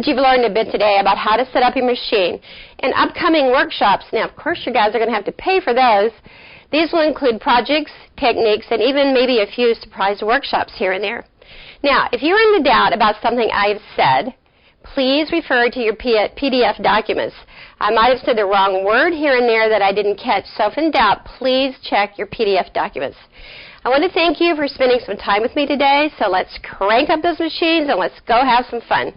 that you've learned a bit today about how to set up your machine. In upcoming workshops, now of course you guys are going to have to pay for those. These will include projects, techniques, and even maybe a few surprise workshops here and there. Now, if you're in the doubt about something I've said, please refer to your PDF documents. I might have said the wrong word here and there that I didn't catch, so if in doubt, please check your PDF documents. I want to thank you for spending some time with me today, so let's crank up those machines and let's go have some fun.